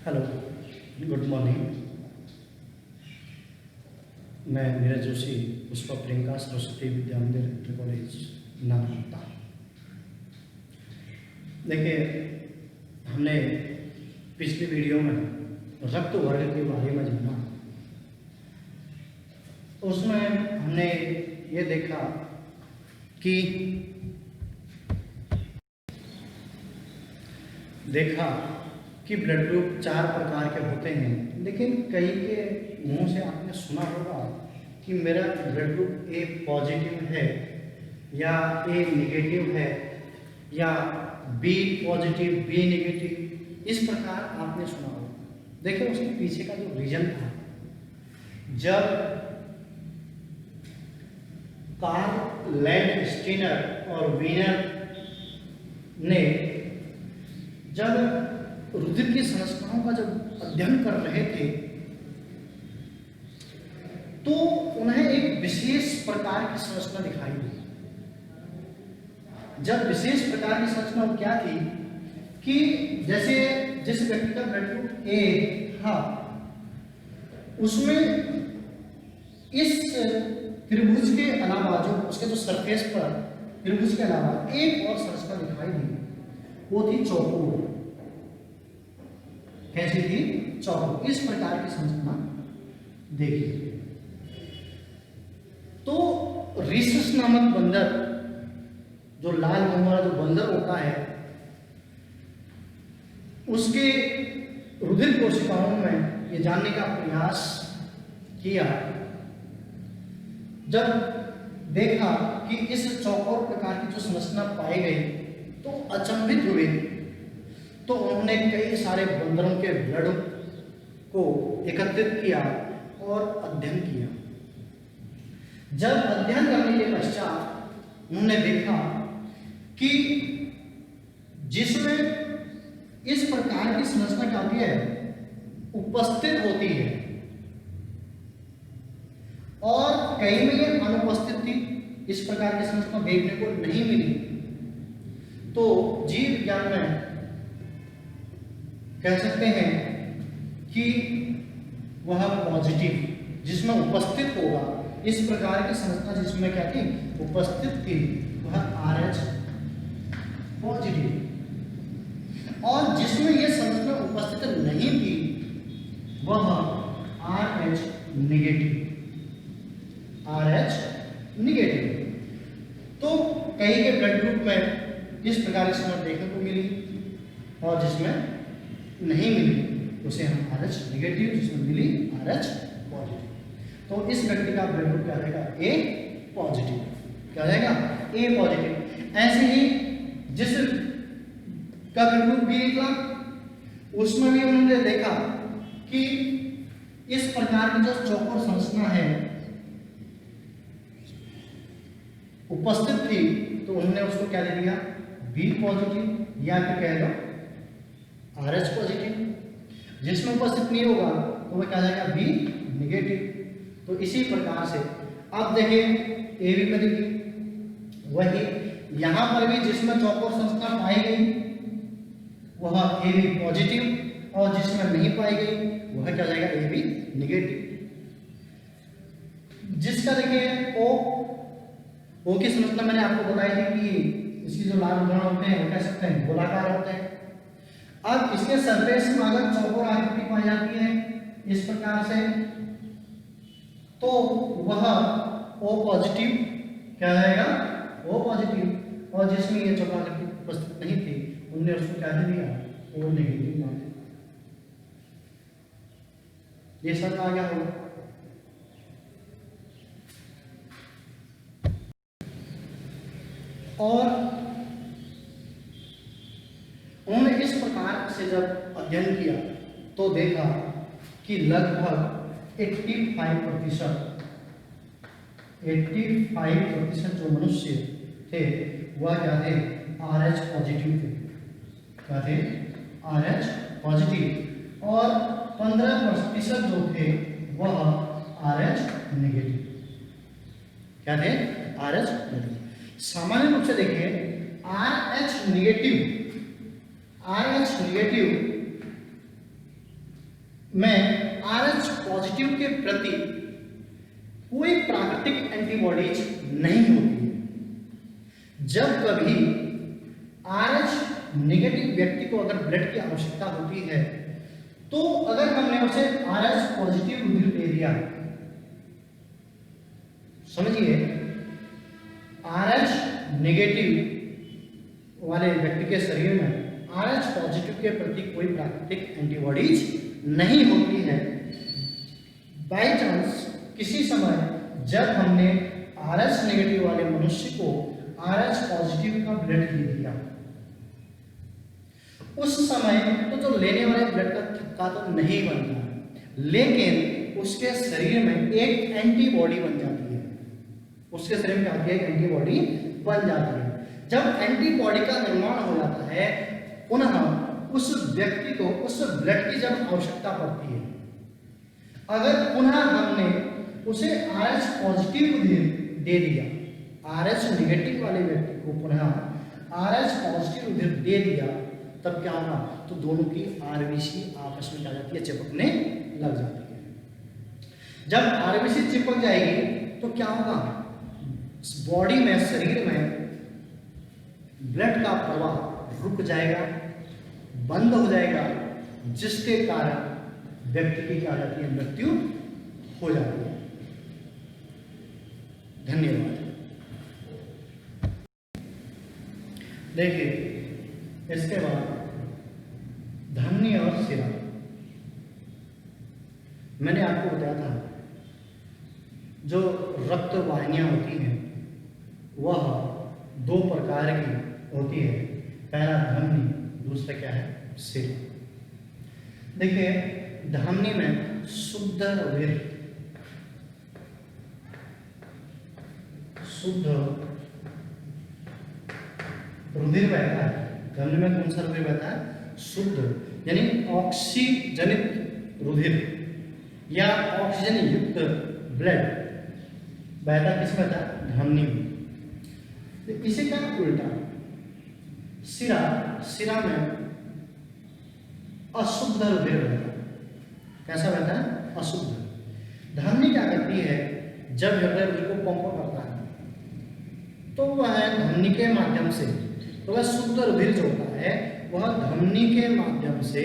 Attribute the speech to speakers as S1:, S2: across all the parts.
S1: Hello, good morning. मैं नीरज जोशी, पुष्पा प्रियंका सरस्वती विद्या मंदिर inter college नागरिकता। देखिए, हमने पिछली वीडियो में रक्त वर्ग के बारे में जाना। उसमें हमने ये देखा कि ब्लड ग्रुप 4 प्रकार के होते हैं, लेकिन कई के मुंह से आपने सुना होगा कि मेरा ब्लड ग्रुप ए पॉजिटिव है या ए नेगेटिव है या बी पॉजिटिव बी नेगेटिव, इस प्रकार आपने सुना होगा। देखिए, उसके पीछे का जो रीजन था, जब कार्ल लैंडस्टीनर और वीनर ने जब रुधिर की संरचनाओं का जब अध्ययन कर रहे थे तो उन्हें एक विशेष प्रकार की संरचना दिखाई दी। जब विशेष प्रकार की संरचना क्या थी कि जैसे जिस व्यक्ति का ब्लड ग्रुप ए था, उसमें इस त्रिभुज के अलावा जो उसके जो सरफेस पर त्रिभुज के अलावा एक और संरचना दिखाई दी, वो थी चौकोर। कैसी थी? चौकोर। इस प्रकार की संरचना देखी। तो रीसस नामक बंदर, जो लाल मुंह वाला जो बंदर होता है, उसके रुधिर कोशिकाओं में ये जानने का प्रयास किया। जब देखा कि इस चौकोर प्रकार की जो संरचना पाई गई तो अचंभित हुए। तो उन्होंने कई सारे बंदरों के ब्लड को एकत्रित किया और अध्ययन किया। जब अध्ययन करने के पश्चात उन्होंने देखा कि जिसमें इस प्रकार की संरचना क्या होती है, उपस्थित होती है और कई में ये अनुपस्थित थी, इस प्रकार की संरचना देखने को नहीं मिली, तो जीव विज्ञान में कह सकते हैं कि वह पॉजिटिव, जिसमें उपस्थित होगा, इस प्रकार की संरचना जिसमें क्या थी, उपस्थित थी, वह RH पॉजिटिव। और जिसमें यह संरचना उपस्थित नहीं थी, वह RH नेगेटिव। RH negative. तो कई के ब्लड ग्रुप में इस प्रकार की संरचना देखने को मिली और जिसमें नहीं मिली उसे हम RH नेगेटिव, जिसमें मिली RH पॉजिटिव। तो इस व्यक्ति का ब्लड ग्रुप क्या रहेगा? A positive. क्या रहेगा? A positive. ऐसे ही जिस का ब्लड ग्रुप B निकला, उसमें भी उन्होंने देखा कि इस प्रकार की जो चौकोर संरचना है उपस्थित थी, तो उन्होंने उसको क्या दे दिया? B पॉजिटिव या फिर कह लो RH पॉजिटिव। जिसमें उपस्थित नहीं होगा तो वह क्या जाएगा? B negative. तो इसी प्रकार से अब देखिए AB में देखिए वही, यहां पर भी जिसमें चौकोर संरचना पाई गई वह AB पॉजिटिव और जिसमें नहीं पाई गई वह क्या जाएगा? AB negative. जिसका देखिए O की संरचना मैंने आपको बताई थी कि इसकी जो लाल उदाहरण होते हैं वो कह सकते हैं गोलाकार होते हैं। अब इसके सरफेस में अगर चौकोर आकृति पाई जाती है इस प्रकार से, तो वह O पॉजिटिव क्या रहेगा? O positive. और जिसमें ये चौकोर आकृति उपस्थित नहीं थी, उन्होंने उसको क्या दे दिया? O नेगेटिव मान दिया। ये सब आ गया होगा। और उन्होंने इस प्रकार से जब अध्ययन किया तो देखा कि लगभग 85% जो मनुष्य थे वह क्या थे? RH पॉजिटिव थे। क्या थे? RH positive. और 15% जो थे वह RH नेगेटिव। क्या थे? RH negative. सामान्य रूप से देखिए RH नेगेटिव में आरएच पॉजिटिव के प्रति कोई प्राकृतिक एंटीबॉडीज नहीं होती है। जब कभी आरएच नेगेटिव व्यक्ति को अगर ब्लड की आवश्यकता होती है तो अगर हमने उसे आरएच पॉजिटिव रुधिर दे दिया, समझिए आरएच नेगेटिव वाले व्यक्ति के शरीर में आरएच पॉजिटिव के प्रति कोई प्राकृतिक एंटीबॉडीज नहीं होती है। बाय चांस किसी समय जब हमने आरएच नेगेटिव वाले मनुष्य को आरएच पॉजिटिव का ब्लड दे दिया, उस समय तो जो लेने वाले ब्लड का थक्का तो नहीं बनता, लेकिन उसके शरीर में एक एंटीबॉडी बन जाती है। उसके शरीर में क्या होती है? एक एंटीबॉडी बन जाती है। जब एंटीबॉडी का निर्माण हो जाता है, पुनः उस व्यक्ति को उस ब्लड की जब आवश्यकता पड़ती है, अगर पुनः हमने उसे आरएच पॉजिटिव दे दिया, आरएच नेगेटिव वाले व्यक्ति को पुनः आरएच पॉजिटिव दे दिया, तब क्या होगा? तो दोनों की आरबीसी आपस में क्या जाती है? चिपकने लग जाती है। जब आरबीसी चिपक जाएगी तो क्या होगा? बॉडी में, शरीर में ब्लड का प्रवाह रुक जाएगा, बंद हो जाएगा, जिसके कारण व्यक्ति की क्या जाती है? मृत्यु हो जाती है। धन्यवाद। देखिए इसके बाद धमनी और शिरा। मैंने आपको बताया था जो रक्त वाहिनियां होती हैं वह दो प्रकार की होती है, पहला धमनी, दूसरा क्या है? शिरा। देखिए धमनी में शुद्ध रुधिर, शुद्ध रुधिर बहता है। धमनी में कौन सा रुधिर बहता है? शुद्ध, यानी ऑक्सीजनित रुधिर या ऑक्सीजन युक्त ब्लड बहता किस में बहता? धमनी में। तो इसे क्या उल्टा शिरा, शिरा में अशुद्ध रुधिर बहता है। कैसा बहता है? अशुद्ध। धमनी क्या करती है? जब हृदय रुधिर को पंप करता है तो वह धमनी के माध्यम से, तो वह शुद्ध रुधिर जो होता है वह धमनी के माध्यम से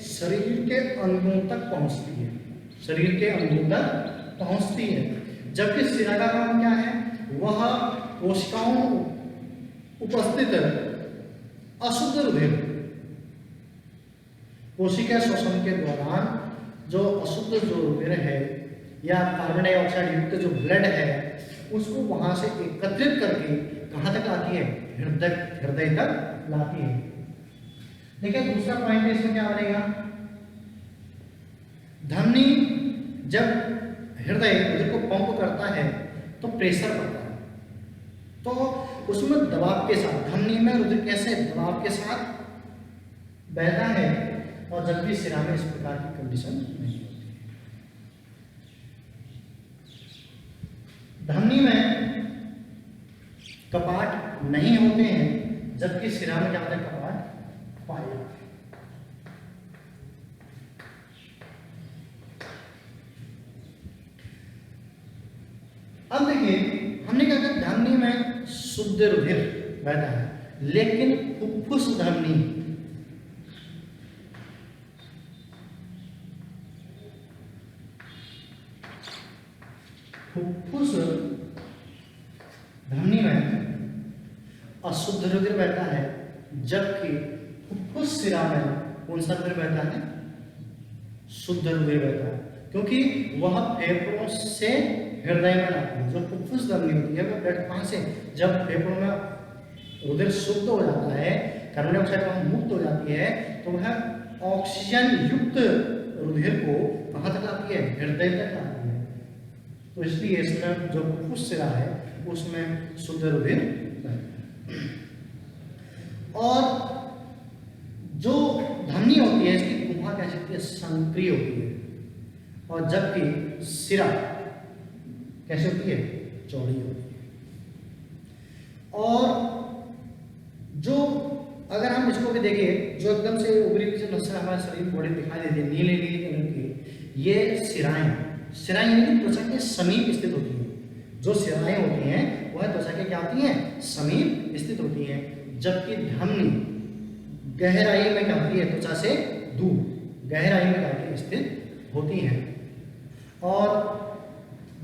S1: शरीर के अंगों तक पहुंचती है, शरीर के अंगों तक पहुंचती है। जबकि शिरा का काम क्या है? वह कोशिकाओं उपस्थित अशुद्ध रुधिर, कोशिका श्वसन के दौरान जो अशुद्ध जो रुधिर है या कार्बन डाइऑक्साइड युक्त जो ब्लड है उसको वहां से एकत्रित करके कहां तक लाती है? हृदय तक लाती है। देखिए दूसरा पॉइंट इसमें क्या बनेगा? धमनी जब हृदय रुधिर को पंप करता है तो प्रेशर पड़ता है, तो उसमें दबाव के साथ धमनी में रुधिर कैसे दबाव के साथ बहता है, और जबकि शिरा में इस प्रकार की कंडीशन नहीं होती है। धमनी में कपाट नहीं होते हैं, जबकि शिरा में क्या होता है? कपाट पाए जाते हैं। अब देखिए हमने क्या कहा? धमनी में शुद्ध रुधिर बहता है, लेकिन फुफ्फुस धमनी, फुफ्फुस धमनी में अशुद्ध रुधिर बहता है, जबकि फुफ्फुस शिरा में कौन सा रुधिर बहता है? शुद्ध रुधिर बहता है, क्योंकि वह फेफड़ों से हृदय में आती है। जो फुफ्फुस धमनी होती है वो ब्लड कहाँ से? जब फेफड़ों में रुधिर शुद्ध हो जाता है, कार्बन डाइऑक्साइड वहां मुक्त हो जाती है, तो वह ऑक्सीजन युक्त रुधिर को कहाँ तक लाती है? हृदय तक लाती है। तो इसलिए इसमें जो फुफ्फुस शिरा है उसमें शुद्ध रुधिर बहता है। और जो धमनी होती है इसकी गुहा कैसी होती है? संक्रिय होती है, और जबकि शिरा कैसे होती है? चौड़ी होती है। और जो अगर हम इसको को भी देखिए, जो एकदम से उभरी हुई जो नसें हमारे शरीर बॉडी दिखाई देती है नीले नीले कलर की, ये शिराएं, शिराएं यानी कि त्वचा के समीप स्थित होती हैं। जो शिराएं होती हैं वह त्वचा के क्या होती हैं, समीप स्थित होती हैं, जबकि धमनी गहराई में क्या होती है, त्वचा से दूर गहराई में क्या होती है, स्थित होती हैं। और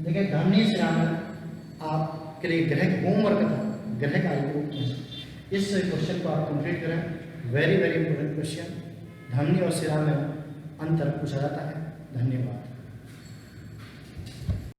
S1: देखिए धमनी शिराएं आपके लिए ग्रह होमवर्क था, ग्रह कार्य के रूप में इस क्वेश्चन को आप कंप्लीट करें। वेरी वेरी इंपॉर्टेंट क्वेश्चन, धमनी और शिरा में अंतर पूछा जाता है। धन्यवाद।